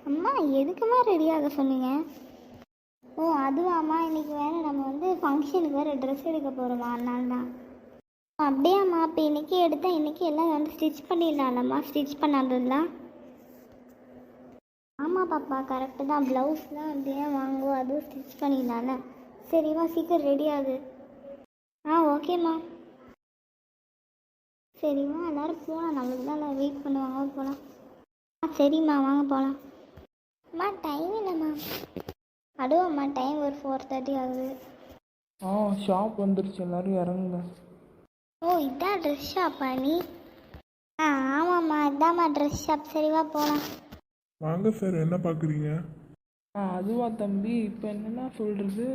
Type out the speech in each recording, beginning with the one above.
அம்மா எதுக்குமா ரெடியாக சொன்னீங்க? ஓ அதுவாம்மா, இன்றைக்கி வேறு நம்ம வந்து ஃபங்க்ஷனுக்கு வேறு ட்ரெஸ் எடுக்க போகிறோமா, அதனால தான். அப்படியாம்மா, அப்போ இன்றைக்கி எடுத்தால் இன்றைக்கி எல்லாம் வந்து ஸ்டிச் பண்ணிடலாம்லம்மா, ஸ்டிச் பண்ணாததுலாம். ஆமாம் பாப்பா, கரெக்டு தான். ப்ளவுஸ்லாம் அப்படியே வாங்குவோம், அதுவும் ஸ்டிச் பண்ணிடலாம்ல. சரிம்மா, சீக்கிரம் ரெடி ஆகுது. ஓகேம்மா. சரிம்மா, எல்லோரும் போகலாம், நம்மளுக்கு தான் வெயிட் பண்ணுவாங்க, போகலாம். சரிம்மா, வாங்க போகலாம். அம்மா டைம் இல்லைம்மா. அடுவாம்மா, டைம் ஒரு 4:30 ஆகுது. ஷாப் வந்துருச்சு, எல்லோரும் இறங்குங்க. ஓ இதான் ட்ரெஸ் ஷாப்பா நீ? ஆமாம்மா, இதாம்மா ட்ரெஸ் ஷாப். சரிவா போகலாம். வாங்க சார், என்ன பார்க்குறீங்க? அதுவா தம்பி, இப்போ என்னென்னா சொல்கிறது,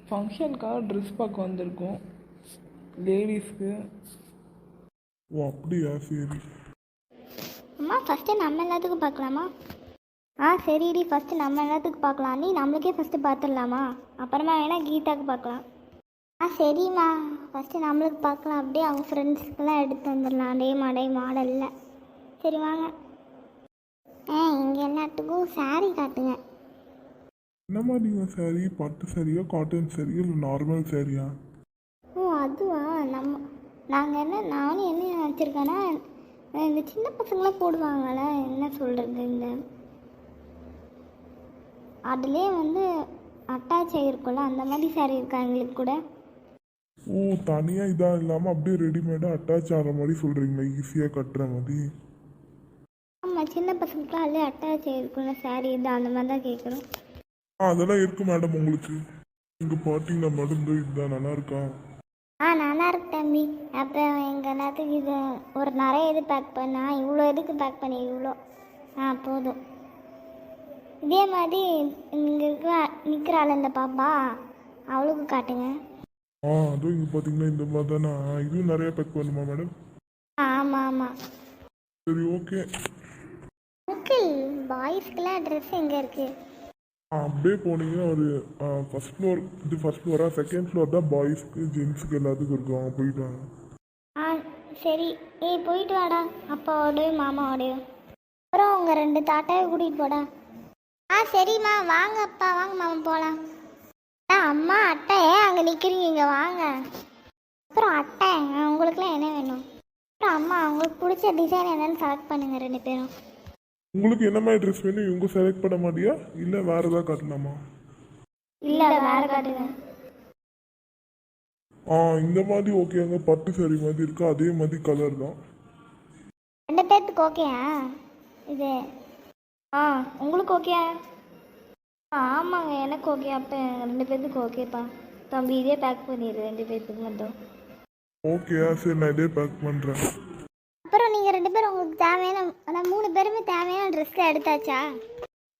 ஃபங்க்ஷனுக்காக ட்ரெஸ் பார்க்க வந்திருக்கோம் லேடிஸ்க்கு. ஓ அப்படியா, சரி. அம்மா ஃபஸ்ட்டு நம்ம எல்லாத்துக்கும் பார்க்கலாமா? சரிடி, ஃபஸ்ட்டு நம்ம எல்லாத்துக்கும் பார்க்கலாம். நீ நம்மளுக்கே ஃபஸ்ட்டு பார்த்துடலாமா? அப்புறமா வேணால் கீதாவுக்கு பார்க்கலாம். சரிம்மா, ஃபஸ்ட்டு நம்மளுக்கு பார்க்கலாம். அப்படியே அவங்க ஃப்ரெண்ட்ஸுக்கெல்லாம் எடுத்து வந்துடலாம் அதே மாடலில். சரி வாங்க. இங்கே எல்லாத்துக்கும் சாரீ காட்டுங்க. என்ன மாதிரிங்க சாரீ? பட்டு சாரியா, காட்டன் சாரியா, இல்லை நார்மல் சாரியா? ஓ அதுவா, நானும் என்ன நினச்சிருக்கேன்னா, இந்த சின்ன பசங்களாம் போடுவாங்கள்ல, என்ன சொல்கிறது, இந்த அதுலேயே வந்து அட்டாச் ஆகிருக்கும்ல, அந்த மாதிரி சாரீ இருக்கா எங்களுக்கு கூட? ஓ தனியாக இதாக இல்லாமல் அப்படியே ரெடிமேடாக அட்டாச் ஆகிற மாதிரி சொல்கிறீங்களா? ஈஸியாக கட்டுற மாதிரி. ஆமாம், சின்ன பசங்களுக்குலாம் அதிலே அட்டாச் ஆகிருக்கும்ல சாரீ, இது அந்த மாதிரி தான் கேட்குறோம். அதெல்லாம் இருக்கு மேடம் உங்களுக்கு. இங்கே பார்த்தீங்கன்னா மேடம், இதுதான் நல்லா இருக்கா? நல்லா இருக்கு தம்பி. அப்புறம் எங்கள் எல்லாத்துக்கு இது ஒரு நிறைய இது பேக் பண்ணா, இவ்வளோ எதுக்கு பேக் பண்ணி, இவ்வளோ போதும். இதே மாதிரி இங்கே நிற்கிறாள் இந்த பாப்பா, அவளுக்கு காட்டுங்க. அதுவும் இங்கே பார்த்தீங்கன்னா இந்த மாதிரி தானே. இதுவும் நிறைய பேக் பண்ணுமா மேடம்? ஆமாம் ஆமாம். சரி ஓகே. அங்கிள், பாய்ஸ்க்கெலாம் ட்ரெஸ் எங்கே இருக்குது? அப்படியே போனீங்கன்னா ஒரு ஃபஸ்ட் ஃப்ளோர், இது ஃபஸ்ட் ஃப்ளோரா, செகண்ட் ஃப்ளோர் தான் பாய்ஸ்க்கு ஜென்ஸுக்கு எல்லாத்துக்கும் இருக்கும். அவங்க போயிட்டு வாங்க. சரி, போயிட்டு வாடா, அப்பாவோடையும் மாமாவோடையும். அப்புறம் உங்கள் 2 தாட்டாவை கூட்டிகிட்டு போடா. சரிம்மா, வாங்க அப்பா, வாங்க மாமா போகலாம். அம்மா அட்டை ஏன் அங்கே நிற்கிறீங்க, இங்கே வாங்க. அப்புறம் அட்டை, உங்களுக்குலாம் என்ன வேணும்? அப்புறம் அம்மா, உங்களுக்கு பிடிச்ச டிசைன் என்னன்னு செலக்ட் பண்ணுங்கள் 2 பேரும். உங்களுக்கு என்ன மாதிரி ட்ரெஸ் வேணும்? இவங்க செலக்ட் பண்ண மாட்டியா, இல்லை வேறு ஏதாவது காட்டலாமா? இல்லை, வேறு காட்டுங்க. இந்த மாதிரி ஓகேங்க. பட்டு சாரி மாதிரி இருக்கா, அதே மாதிரி கலர் தான். 2 பேர்த்துக்கு ஓகேயா இது? உங்களுக்கு ஓகே? ஆமாங்க, எனக்கு ஓகே. அப்போ 2 பேர்த்துக்கு ஓகேப்பா. தம்பி இதே பேக் பண்ணிடு 2 பேர்த்துக்கு மட்டும். ஓகேயா, சரி நான் இதே பேக் பண்ணுறேன். அப்புறம் நீங்கள் 2 பேரும் உங்களுக்கு தேவையான, ஆனால் 3 பேருமே தேவையான ட்ரெஸ்ஸில் எடுத்தாச்சா?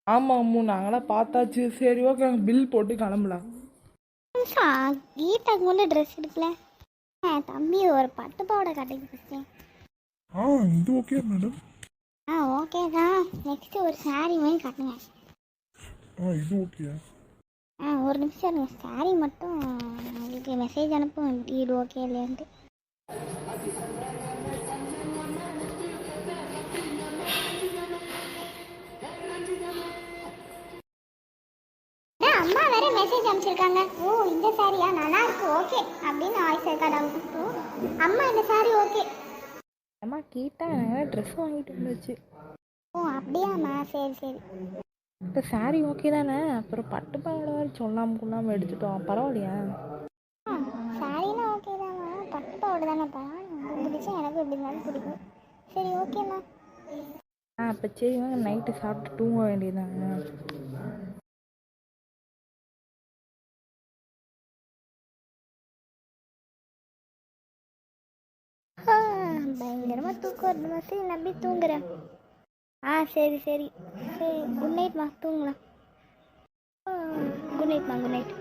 ஆமாம் அம்மு, நாங்களாம் பார்த்தாச்சு. சரி ஓகே, நாங்கள் பில் போட்டு கிளம்பலாம். கீதாக்கு மட்டும் ட்ரெஸ் எடுக்கல. தம்பி ஒரு பட்டு பாவாடை காட்டுங்க ஃபஸ்ட்டு. இது ஓகே மேடம். ஓகே தான். நெக்ஸ்ட்டு ஒரு சாரீ மாதிரி காட்டுங்க. இது ஓகேயா? ஒரு நிமிஷம் இருங்க, சாரீ மட்டும் உங்களுக்கு மெசேஜ் அனுப்பும், இது ஓகே இல்லையான்ட்டு. அம்மா வேற மெசேஜ் அனுப்பிச்சிருக்காங்க. ஓ இந்த சாரியா, நல்லா இருக்கு, ஓகே அப்படின்னு வாய்ஸ் ரெக்கார்ட். அம்மா இந்த சாரி ஓகே. அம்மா கீதா ட்ரெஸ் வாங்கிட்டு வந்துச்சு. ஓ அப்படியாம்மா, சரி சரி. இப்போ சாரி ஓகே தானே? அப்புறம் பட்டு பாவாடை வேறு சொல்லாமல் கொள்ளாமல் எடுத்துட்டோம், பரவாயில்லையா? சாரிலாம் ஓகே தான்மா, பட்டு பாவாடை தானேப்பா, உங்களுக்கு பிடிச்சா எனக்கு எப்படி இருந்தாலும் பிடிக்கும். சரி ஓகேம்மா. அப்போ சரி வாங்க, நைட்டு சாப்பிட்டு தூங்க வேண்டியதாங்க. பயங்கரமாக தூக்கம் வருதுமா. சரி நம்பி தூங்குறேன். சரி சரி சரி, குட் நைட்மா, தூங்கலாம். குட் நைட்மா, குட் நைட்.